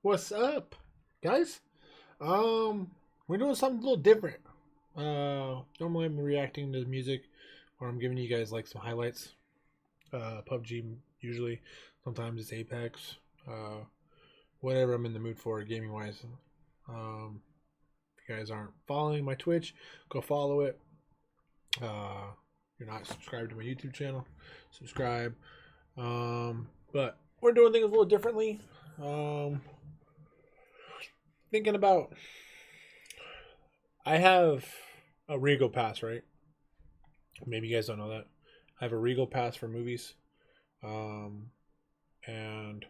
What's up, guys? Um, we're doing something a little different. Normally I'm reacting to the music, or I'm giving you guys like some highlights. PUBG usually, sometimes it's Apex. Whatever I'm in the mood for, gaming wise. If you guys aren't following my Twitch, go follow it. If you're not subscribed to my YouTube channel, subscribe. But we're doing things a little differently. Um, Thinking about I have a Regal pass, right? Maybe you guys don't know that. I have a Regal pass for movies. Um and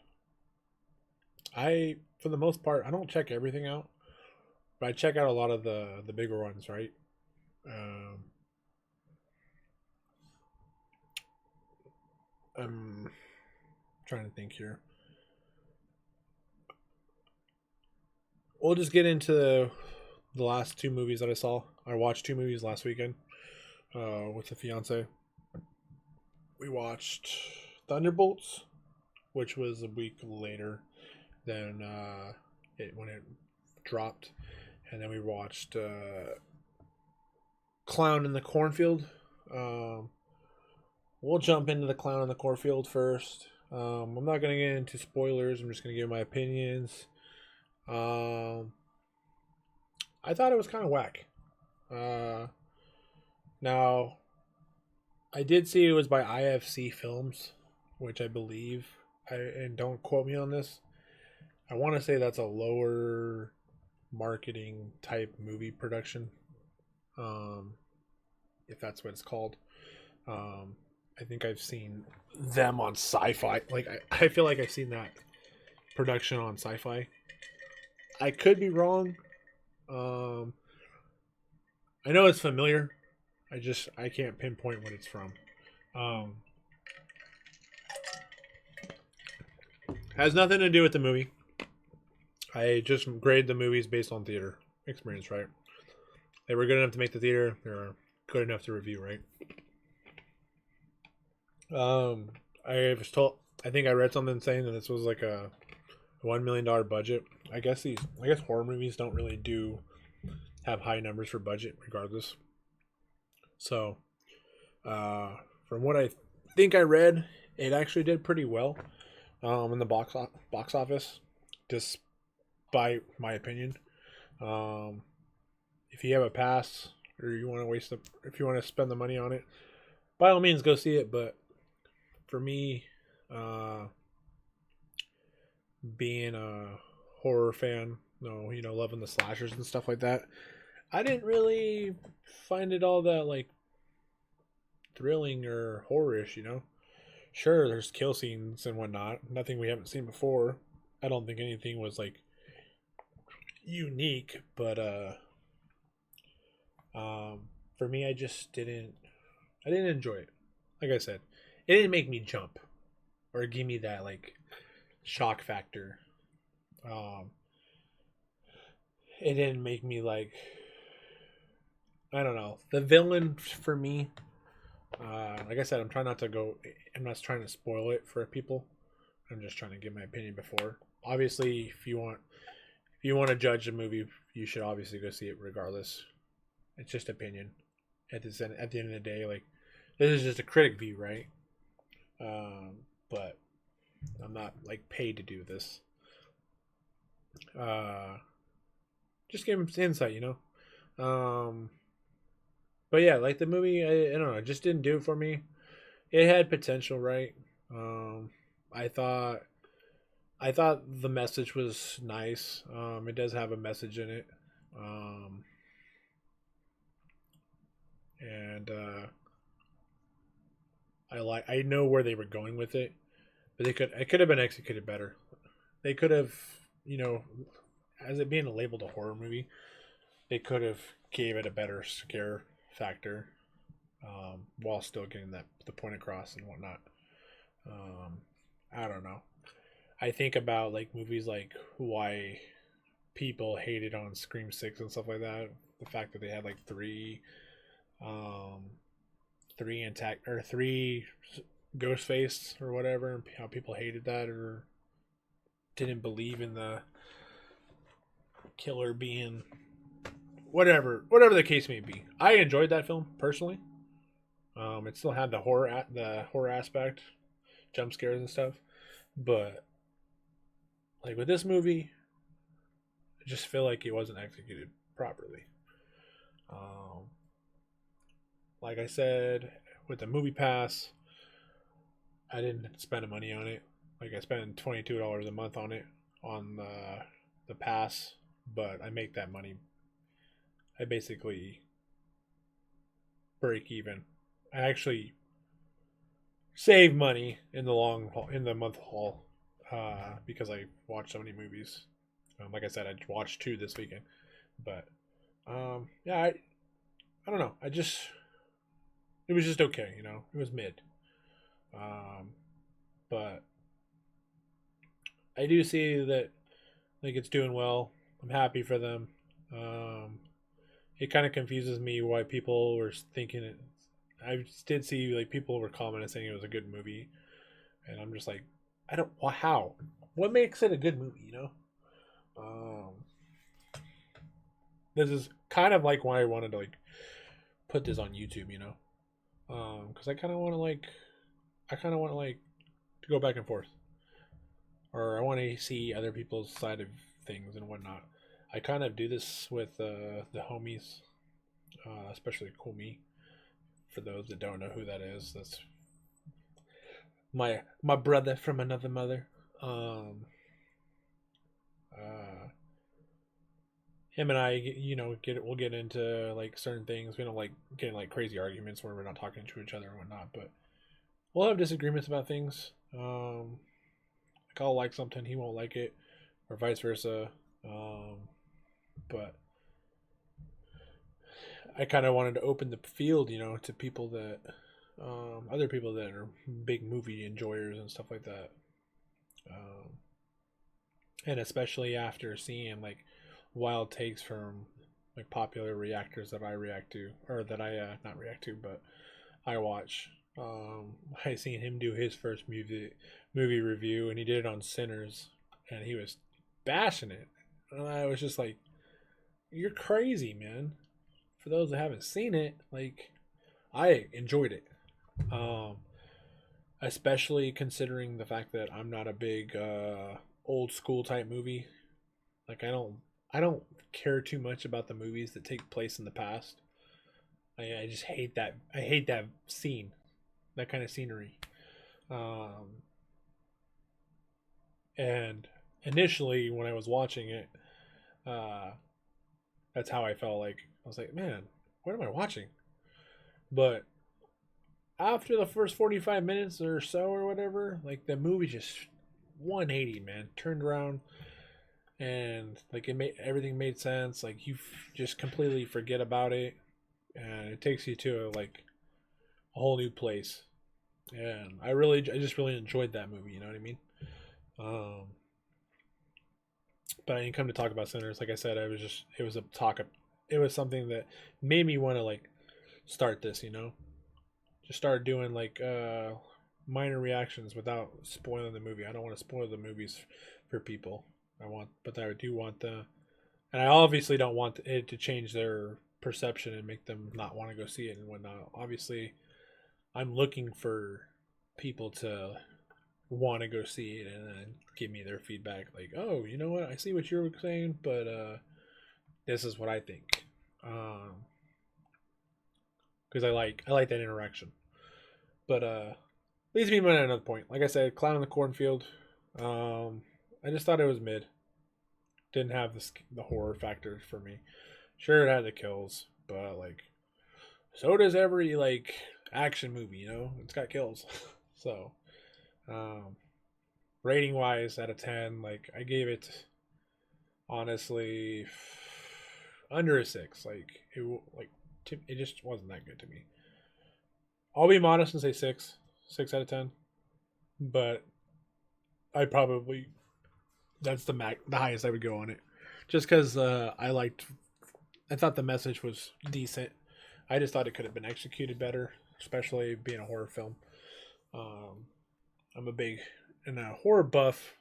for the most part, I don't check everything out, but I check out a lot of the bigger ones, right? Um I'm trying to think here. We'll just get into the last two movies that I saw. I watched two movies last weekend with the fiance. We watched Thunderbolts, which was a week later than when it dropped, and then we watched Clown in the Cornfield. Um, we'll jump into the Clown in the Cornfield first. I'm not gonna get into spoilers. I'm just gonna give my opinions. Um, I thought it was kind of whack. Uh, Now I did see it was by IFC Films, which I believe. And don't quote me on this. I want to say that's a lower marketing type movie production, um, if that's what it's called. Um, I think I've seen them on Sci-Fi. Like I feel like I've seen that production on Sci-Fi. I could be wrong. Um, I know it's familiar. I can't pinpoint what it's from. Um, has nothing to do with the movie. I just grade the movies based on theater experience, right? They were good enough to make the theater. They're good enough to review, right? Um, I was told. I think I read something saying that this was like a $1 million budget. I guess horror movies don't really do have high numbers for budget, regardless. So, uh, from what I think I read, it actually did pretty well in the box office, despite my opinion. Um, if you have a pass or you want to if you want to spend the money on it, by all means go see it. But for me, uh, being a horror fan, no, loving the slashers and stuff like that, I didn't really find it all that like thrilling or horrorish. Sure, there's kill scenes and whatnot, nothing we haven't seen before. I don't think anything was like unique, but for me, I didn't enjoy it. Like I said, it didn't make me jump or give me that like shock factor. Um, it didn't make me like, I don't know, the villain for me. Like I said, I'm trying not to go. I'm not trying to spoil it for people. I'm just trying to give my opinion before. Obviously, if you want to judge a movie, you should obviously go see it regardless. It's just opinion. At the end of the day, like this is just a critic view, right? But I'm not like paid to do this. Uh, just give him insight. Um, but yeah, like the movie, I don't know, it just didn't do it for me. It had potential, right? Um, I thought I thought the message was nice. It does have a message in it, um, and I know where they were going with it, but it could have been executed better. They could have, you know, as it being labeled a horror movie, they could have gave it a better scare factor, while still getting the point across and whatnot. Um, I don't know. I think about like movies like why people hated on Scream 6 and stuff like that. The fact that they had like um, three intact or three Ghostface or whatever, and how people hated that, or didn't believe in the killer being whatever the case may be. I enjoyed that film personally. It still had the horror aspect, jump scares and stuff, but like with this movie, I just feel like it wasn't executed properly. Um, like I said, with the movie pass, I didn't spend money on it. Like I spent $22 a month on it on the pass, but I make that money. I basically break even. I actually save money in the in the month haul, because I watch so many movies. Like I said, I watched 2 this weekend, but yeah, I don't know. It was just okay, you know. It was mid, um, but I do see that like it's doing well. I'm happy for them. Um, it kind of confuses me why people were thinking it. I did see like people were commenting saying it was a good movie, and I'm just like, I don't. How? What makes it a good movie? You know. Um, this is kind of like why I wanted to like put this on YouTube. You know, because I kind of want to like to go back and forth, or I want to see other people's side of things and whatnot. I kind of do this with the homies, especially Cool Me. For those that don't know who that is, that's my brother from another mother. Um, uh, him and I, you know, we'll get into like certain things. We don't like getting like crazy arguments where we're not talking to each other and whatnot, but we'll have disagreements about things. Like I'll like something, he won't like it, or vice versa. But I kind of wanted to open the field, you know, to people that, other people that are big movie enjoyers and stuff like that. Um, and especially after seeing like wild takes from like popular reactors that I react to, or that I not react to, but I watch. I seen him do his first movie review, and he did it on Sinners, and he was bashing it, and I was just like, "You're crazy, man." For those that haven't seen it, like I enjoyed it, um, especially considering the fact that I'm not a big old school type movie. Like I don't care too much about the movies that take place in the past. I just hate that. I hate that scene, that kind of scenery. Um, and initially, when I was watching it, uh, that's how I felt. Like I was like, man, what am I watching? But after the first 45 minutes or so or whatever, like the movie just 180, man, turned around, and like it made everything made sense. Like you just completely forget about it, and it takes you to like a whole new place. And I just really enjoyed that movie. You know what I mean? Um, but I didn't come to talk about Sinners. Like I said, it was a talk. It was something that made me want to like start this. You know, just start doing like minor reactions without spoiling the movie. I don't want to spoil the movies for people. But I do want and I obviously don't want it to change their perception and make them not want to go see it and whatnot. Obviously, I'm looking for people to want to go see it and then give me their feedback. Like, oh, you know what? I see what you're saying, but this is what I think. Because I like that interaction. But leads me to another point. Like I said, Clown in the Cornfield. I just thought it was mid. Didn't have the horror factor for me. Sure, it had the kills, but like, so does every like action movie. You know, it's got kills. So, um, rating wise, out of 10, like I gave it honestly under a 6. Like it just wasn't that good to me. I'll be modest and say 6 out of 10, but I probably that's the highest I would go on it, just because I thought the message was decent. I just thought it could have been executed better, especially being a horror film. Um, I'm a big and a horror buff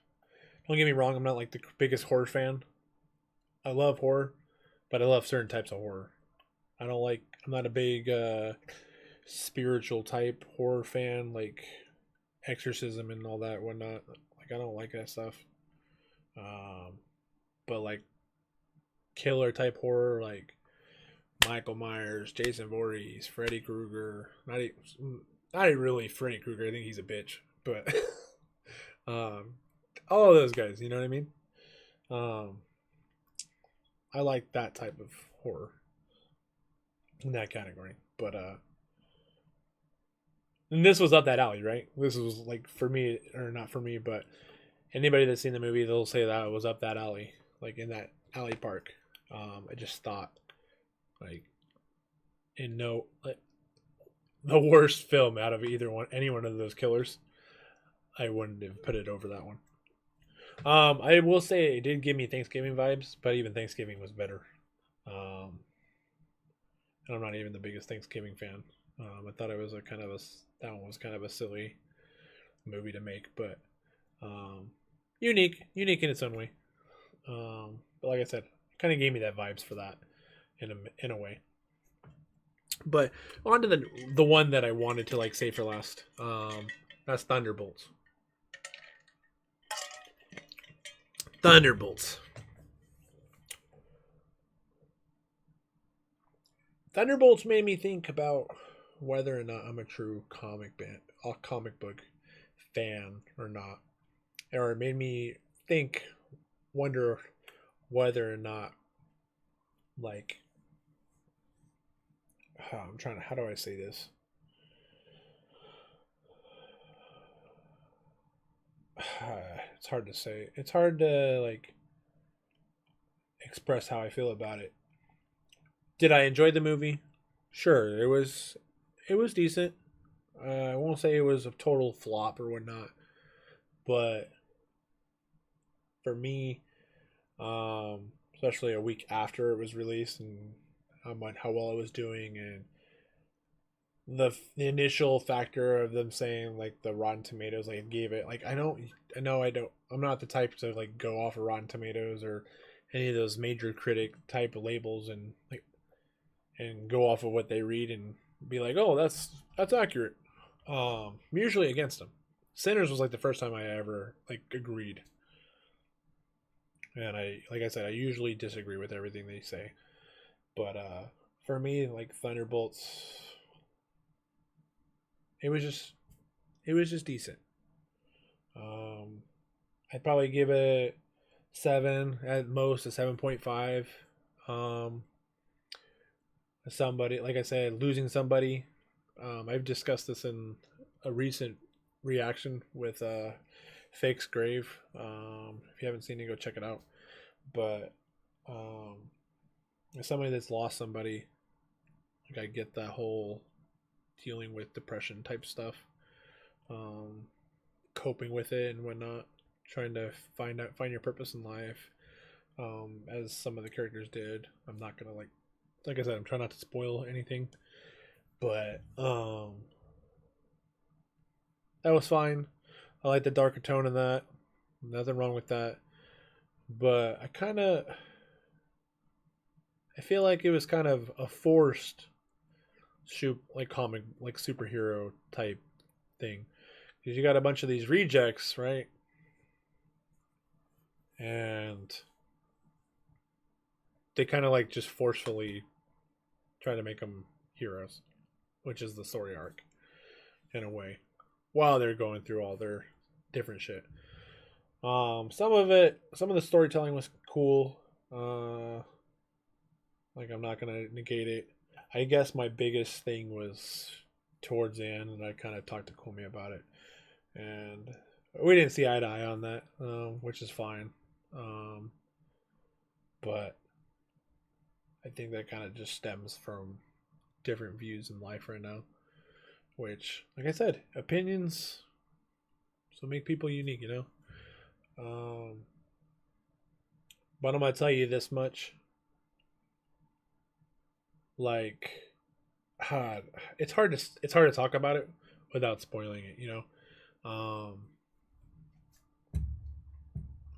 Don't get me wrong, I'm not like the biggest horror fan. I love horror, but I love certain types of horror. I don't like. I'm not a big spiritual type horror fan, like exorcism and all that whatnot. Like I don't like that stuff. Um, but like killer type horror, like Michael Myers, Jason Voorhees, Freddy Krueger. Not really Freddy Krueger. I think he's a bitch, but um, all of those guys. You know what I mean? Um, I like that type of horror in that category. But and this was up that alley, right? This was like for me, or not for me, but anybody that's seen the movie, they'll say that it was up that alley, like in that alley park. I just thought, like, in no, like, the worst film out of either one, any one of those killers, I wouldn't have put it over that one. I will say it did give me Thanksgiving vibes, but even Thanksgiving was better. Um, and I'm not even the biggest Thanksgiving fan. I thought it was a kind of a that one was kind of a silly movie to make, but um, unique in its own way. But like I said, it kind of gave me that vibes for that in a way. But on to the one that I wanted to like say for last. That's Thunderbolts. Thunderbolts. Thunderbolts made me think about whether or not I'm a true comic book fan or not, or it made me wonder whether or not, like, I'm trying to, how do I say this? It's hard to say. It's hard to like express how I feel about it. Did I enjoy the movie? Sure, it was decent. I won't say it was a total flop or whatnot, but for me, especially a week after it was released and how well it was doing, and the initial factor of them saying like the Rotten Tomatoes like gave it, like I don't, I'm not the type to like go off of Rotten Tomatoes or any of those major critic type of labels and like and go off of what they read and be like, oh, that's accurate. I'm usually against them. Sinners was like the first time I ever like agreed, and I like I said I usually disagree with everything they say, but for me like Thunderbolts, it was just decent. Um, I'd probably give it seven at most, a 7.5. Um, somebody like I said, losing somebody. I've discussed this in a recent reaction with Fake's Grave. If you haven't seen it, go check it out. But um, as somebody that's lost somebody, like I get that whole dealing with depression type stuff, um, coping with it and whatnot, trying to find your purpose in life, as some of the characters did. I'm not gonna like I said, I'm trying not to spoil anything, but that was fine. I like the darker tone in that. Nothing wrong with that. But I feel like it was kind of a forced shoot like comic like superhero type thing. Because you got a bunch of these rejects, right? And they kind of like just forcefully try to make them heroes, which is the story arc in a way, while they're going through all their different shit. Some of the storytelling was cool. Like I'm not gonna negate it. I guess my biggest thing was towards the end, and I kind of talked to Komi about it, and we didn't see eye to eye on that, which is fine. Um, but I think that kind of just stems from different views in life right now. Which, like I said, opinions so make people unique, you know. Um, but I'm gonna tell you this much: like, uh, it's hard to talk about it without spoiling it, you know. Um,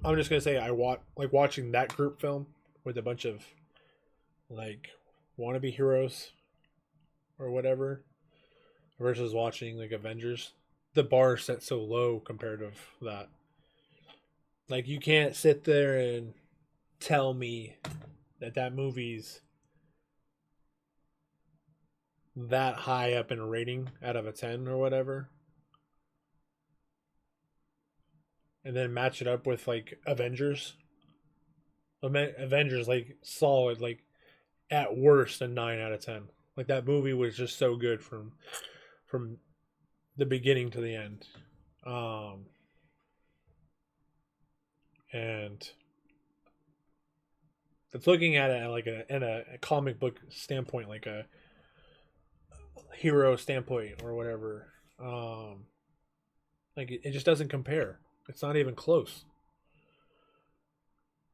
I'm just gonna say watching that group film with a bunch of like wannabe heroes or whatever versus watching like Avengers. The bar is set so low compared to that. Like you can't sit there and tell me that movie's that high up in a rating out of a 10 or whatever, and then match it up with like Avengers. Avengers like solid, like at worst a 9 out of 10. Like that movie was just so good from the beginning to the end. And it's looking at it like in a comic book standpoint, like a hero standpoint or whatever. Like it just doesn't compare. It's not even close.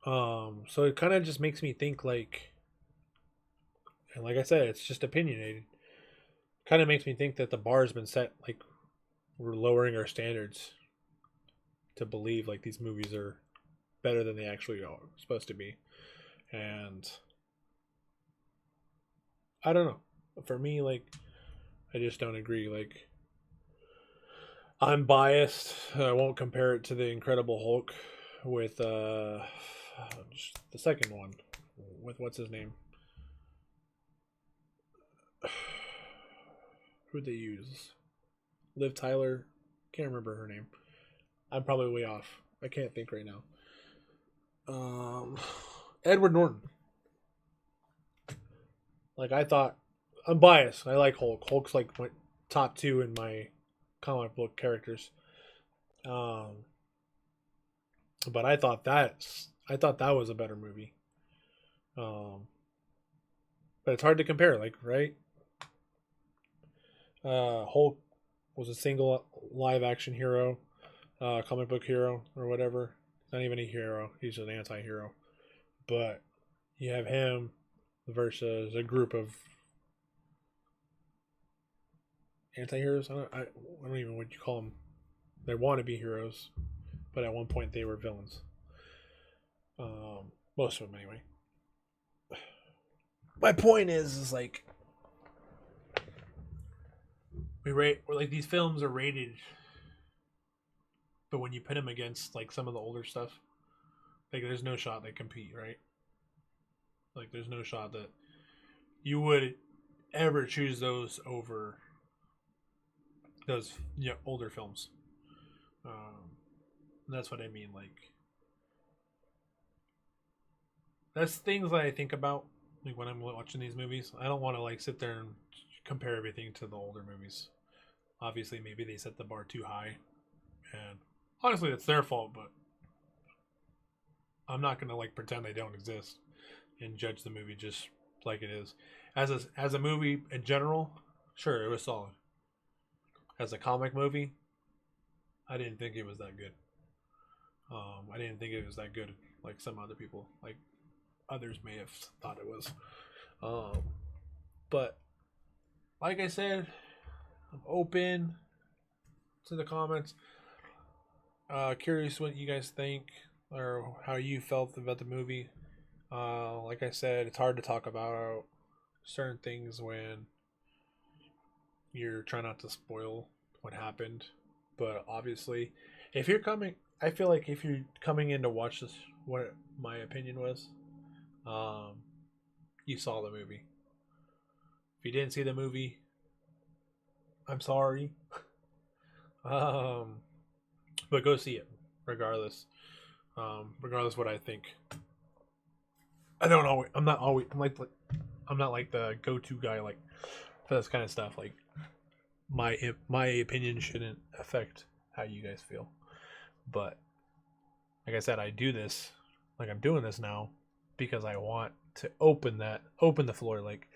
So it kind of just makes me think like, and like I said, it's just opinionated. Kind of makes me think that the bar has been set like we're lowering our standards to believe like these movies are better than they actually are supposed to be. And I don't know. For me, like I just don't agree. Like I'm biased. I won't compare it to the Incredible Hulk with the second one with what's his name? Who'd they use? Liv Tyler. Can't remember her name. I'm probably way off. I can't think right now. Edward Norton. Like I thought, I'm biased. I like Hulk. Hulk's like my top 2 in my comic book characters. But I thought that was a better movie. But it's hard to compare, like right. Hulk was a single live action hero, comic book hero or whatever. Not even a hero; he's an anti-hero. But you have him versus a group of anti-heroes. I don't even know what you call them. They want to be heroes, but at one point they were villains. Most of them anyway. My point is like we're like these films are rated, but when you put them against like some of the older stuff, like there's no shot they compete, right? Like there's no shot that you would ever choose those over those older films. That's what I mean. Like that's things that I think about like when I'm watching these movies. I don't want to like sit there and compare everything to the older movies. Obviously, maybe they set the bar too high, and honestly, that's their fault. But I'm not gonna like pretend they don't exist and judge the movie just like it is. As a movie in general, sure, it was solid. As a comic movie, I didn't think it was that good. I didn't think it was that good like some other people, like others may have thought it was. But like I said, I'm open to the comments. Curious what you guys think or how you felt about the movie. Like I said, it's hard to talk about certain things when you're trying not to spoil what happened. But obviously, if you're coming, I feel like if you're coming in to watch this, what my opinion was, you saw the movie. If you didn't see the movie, I'm sorry. But go see it, regardless. Regardless what I think. I don't know. I'm not always. I'm not like the go-to guy like for this kind of stuff. Like my opinion shouldn't affect how you guys feel. But like I said, I do this. Like I'm doing this now because I want to open the floor, like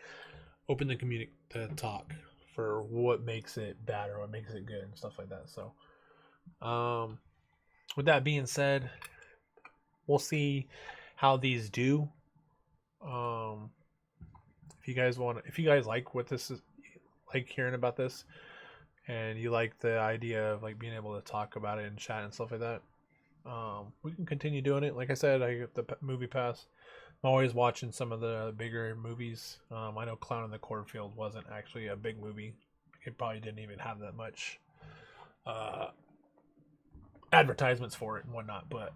open the community to talk for what makes it bad or what makes it good and stuff like that. So, with that being said, we'll see how these do. If you guys like what this is, like hearing about this, and you like the idea of like being able to talk about it and chat and stuff like that, We can continue doing it. Like I said, I get the movie pass. I'm always watching some of the bigger movies. I know Clown in the Cornfield wasn't actually a big movie. It probably didn't even have that much uh, advertisements for it and whatnot, but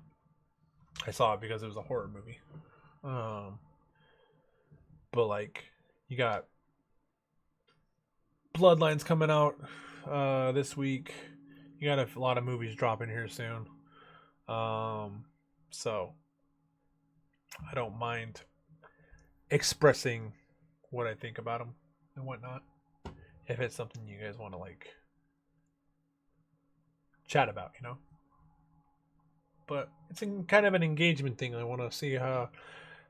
I saw it because it was a horror movie. Um, but like, you got Bloodlines coming out this week. You got a lot of movies dropping here soon. So I don't mind expressing what I think about them and whatnot. If it's something you guys want to like chat about, you know. But it's kind of an engagement thing. I want to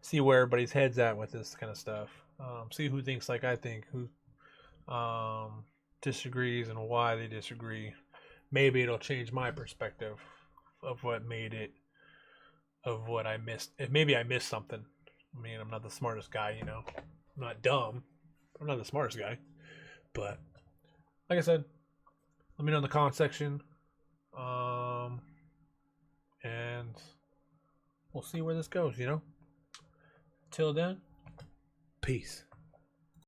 see where everybody's heads at with this kind of stuff. See who thinks like I think, who disagrees and why they disagree. Maybe it'll change my perspective of what made it, of what I missed. If maybe I missed something. I mean, I'm not the smartest guy, you know. I'm not dumb. I'm not the smartest guy. But like I said, let me know in the comment section. And we'll see where this goes, you know. Till then, peace.